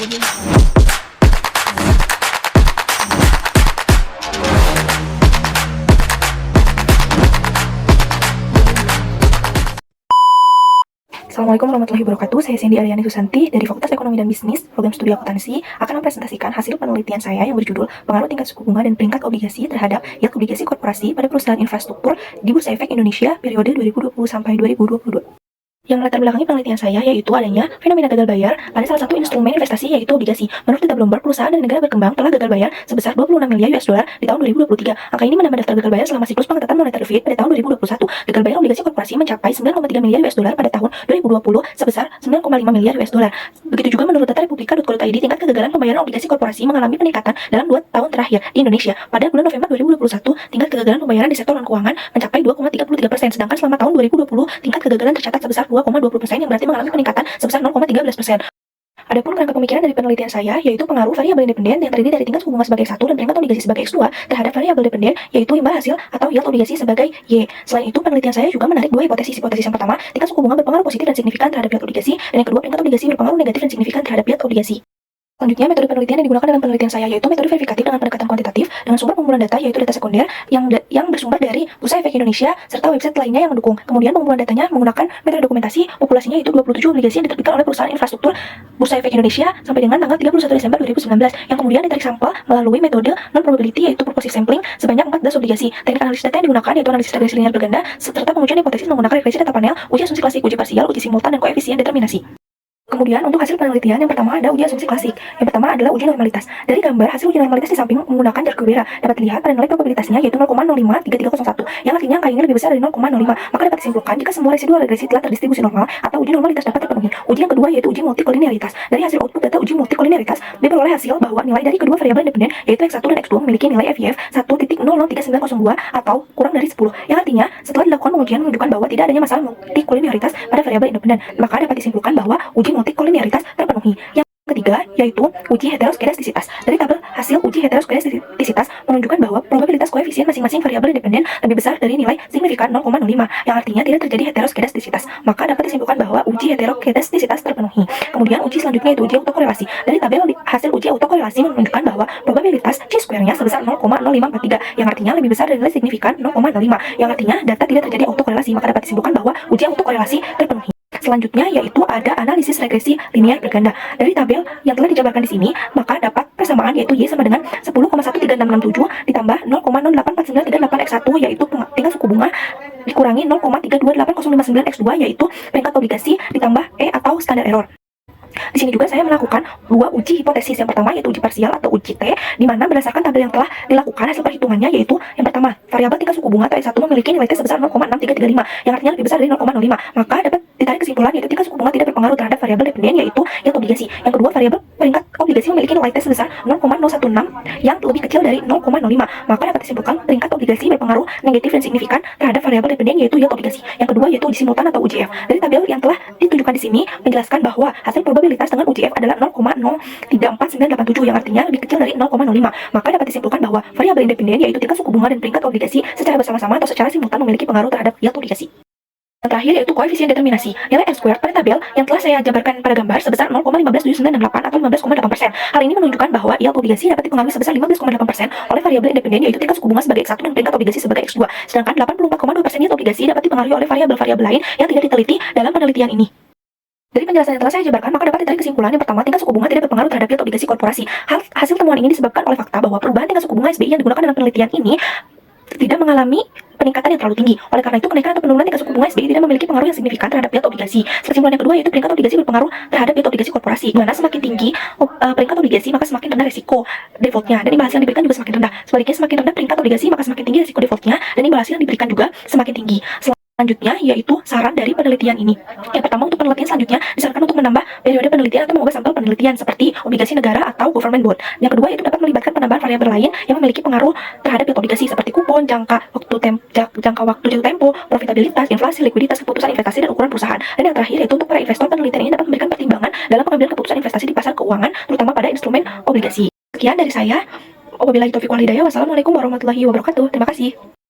Assalamualaikum warahmatullahi wabarakatuh. Saya Cindy Aryani Susanti dari Fakultas Ekonomi dan Bisnis, Program Studi Akuntansi, akan mempresentasikan hasil penelitian saya yang berjudul Pengaruh Tingkat Suku Bunga dan Peringkat Obligasi terhadap Yield Obligasi Korporasi pada Perusahaan Infrastruktur di Bursa Efek Indonesia periode 2020 sampai 2022. Yang melatar belakangi penelitian saya yaitu adanya fenomena gagal bayar pada salah satu instrumen investasi yaitu obligasi. Menurut data Bloomberg, perusahaan dan negara berkembang telah gagal bayar sebesar 26 miliar US dollar di tahun 2023. Angka ini menambah daftar gagal bayar selama siklus pengetatan moneter Fed pada tahun 2021. Gagal bayar obligasi korporasi mencapai 9,3 miliar US dollar pada tahun 2020 sebesar 9,5 miliar US dollar. Begitu juga menurut data republika.co.id, tingkat kegagalan pembayaran obligasi korporasi mengalami peningkatan dalam 2 tahun terakhir di Indonesia. Pada bulan November 2021, tingkat kegagalan pembayaran di sektor non keuangan mencapai 2,33%, sedangkan selama tahun 2020 tingkat kegagalan tercatat sebesar 2,20% yang berarti mengalami peningkatan sebesar 0,13%. Adapun kerangka pemikiran dari penelitian saya yaitu pengaruh variabel independen yang terdiri dari tingkat suku bunga sebagai X1 dan peringkat obligasi sebagai X2 terhadap variabel dependen yaitu imbal hasil atau yield obligasi sebagai Y. Selain itu, penelitian saya juga menarik dua hipotesis. Hipotesis yang pertama, tingkat suku bunga berpengaruh positif dan signifikan terhadap yield obligasi, dan yang kedua, peringkat obligasi berpengaruh negatif dan signifikan terhadap yield obligasi. Selanjutnya, metode penelitian yang digunakan dalam penelitian saya yaitu metode verifikatif dengan pendekatan kuantitatif dengan sumber pengumpulan data yaitu data sekunder yang bersumber dari Bursa Efek Indonesia serta website lainnya yang mendukung. Kemudian pengumpulan datanya menggunakan metode dokumentasi, populasinya yaitu 27 obligasi yang diterbitkan oleh perusahaan infrastruktur Bursa Efek Indonesia sampai dengan tanggal 31 Desember 2019 yang kemudian ditarik sampel melalui metode non-probability yaitu purposive sampling sebanyak 14 obligasi. Teknik analisis data yang digunakan yaitu analisis regresi linear berganda serta pengujian hipotesis menggunakan regresi data panel, uji asumsi klasik, uji parsial, uji simultan, dan koefisien determinasi. Kemudian untuk hasil penelitian yang pertama ada uji asumsi klasik. Yang pertama adalah uji normalitas. Dari gambar hasil uji normalitas di samping menggunakan jar Kubera dapat dilihat pada nilai probabilitasnya yaitu 0,053301 yang artinya angka ini lebih besar dari 0,05. Maka dapat disimpulkan jika semua residual regresi telah terdistribusi normal atau uji normalitas dapat terpenuhi. Uji yang kedua yaitu uji multikolinearitas. Dari hasil output data uji multikolinearitas diperoleh hasil bahwa nilai dari kedua variabel independen yaitu X1 dan X2 memiliki nilai FIF 1.003902 atau kurang dari 10. Yang artinya setelah dilakukan pengujian menunjukkan bahwa tidak adanya masalah multikolinearitas pada variabel independen. Maka dapat disimpulkan bahwa uji multikolinearitas terpenuhi. Yang ketiga yaitu uji heteroskedastisitas. Dari tabel hasil uji heteroskedastisitas menunjukkan bahwa probabilitas koefisien masing-masing variabel independen lebih besar dari nilai signifikan 0,05 yang artinya tidak terjadi heteroskedastisitas. Maka dapat disimpulkan bahwa uji heteroskedastisitas terpenuhi. Kemudian uji selanjutnya yaitu uji autokorelasi. Dari tabel hasil uji autokorelasi menunjukkan bahwa probabilitas chi-square-nya sebesar 0,0543 yang artinya lebih besar dari nilai signifikan 0,05 yang artinya data tidak terjadi autokorelasi. Maka dapat disimpulkan bahwa uji autokorelasi terpenuhi. Selanjutnya yaitu ada analisis regresi linear berganda. Dari tabel yang telah dijabarkan di sini, maka dapat persamaan yaitu Y sama dengan 10,13667 ditambah 0,084938 X1 yaitu tingkat suku bunga dikurangi 0,328059 X2 yaitu peringkat obligasi ditambah E atau standar error. Di sini juga saya melakukan dua uji hipotesis. Yang pertama yaitu uji parsial atau uji T, di mana berdasarkan tabel yang telah dilakukan hasil perhitungannya yaitu yang pertama, variabel tingkat suku bunga atau X1 memiliki nilai T sebesar 0,6335 yang artinya lebih besar dari 0,05. Maka dapat ditarik kesimpulan yaitu tingkat suku bunga tidak berpengaruh terhadap variabel dependen yaitu yield obligasi. Yang kedua, variabel peringkat obligasi memiliki nilai T sebesar 0,016 yang lebih kecil dari 0,05. Maka dapat disimpulkan peringkat obligasi berpengaruh negatif dan signifikan terhadap variabel dependen yaitu yield obligasi. Yang kedua yaitu uji simultan atau UJF. Dari tabel yang telah ditunjukkan di sini menjelaskan bahwa hasil probabilitas dengan UJF adalah 0,034987 yang artinya lebih kecil dari 0,05. Maka dapat disimpulkan bahwa variabel independen yaitu tingkat suku bunga dan peringkat obligasi secara bersama-sama atau secara simultan memiliki pengaruh terhadap yield obligasi. Yang terakhir yaitu koefisien determinasi. Nilai R-squared pada tabel yang telah saya jabarkan pada gambar sebesar 0,15798 atau 15,8%. Hal ini menunjukkan bahwa yield obligasi dapat dipengaruhi sebesar 15,8% oleh variabel independen yaitu tingkat suku bunga sebagai X1 dan peringkat obligasi sebagai X2. Sedangkan 84,2% yield obligasi dapat dipengaruhi oleh variabel-variabel lain yang tidak diteliti dalam penelitian ini. Dari penjelasan yang telah saya jabarkan, maka dapat ditarik kesimpulan yang pertama, tingkat suku bunga tidak berpengaruh terhadap yield obligasi korporasi. Hasil temuan ini disebabkan oleh fakta bahwa perubahan tingkat suku bunga SBI yang digunakan dalam penelitian ini tidak mengalami peningkatan yang terlalu tinggi. Oleh karena itu, kenaikan atau penurunan tingkat suku bunga SBI tidak memiliki pengaruh yang signifikan terhadap yield obligasi. Kesimpulan yang kedua yaitu peringkat obligasi berpengaruh terhadap yield obligasi korporasi. Di mana semakin tinggi peringkat obligasi, maka semakin rendah risiko defaultnya, dan imbal hasil yang diberikan juga semakin rendah. Sebaliknya, semakin rendah peringkat obligasi, maka semakin tinggi risiko defaultnya, dan imbal hasil yang diberikan juga semakin tinggi. Selanjutnya yaitu saran dari penelitian ini. Yang pertama, untuk penelitian selanjutnya disarankan untuk menambah periode penelitian atau mengubah sampel penelitian seperti obligasi negara atau government bond. Yang kedua yaitu dapat melibatkan penambahan variabel lain yang memiliki pengaruh terhadap yield obligasi seperti kupon, jangka waktu jatuh tempo, profitabilitas, inflasi, likuiditas, keputusan investasi, dan ukuran perusahaan. Dan yang terakhir yaitu untuk para investor, penelitian ini dapat memberikan pertimbangan dalam pengambilan keputusan investasi di pasar keuangan, terutama pada instrumen obligasi. Sekian dari saya. Wabillahi taufiq wal hidayah. Wassalamualaikum warahmatullahi wabarakatuh. Terima kasih.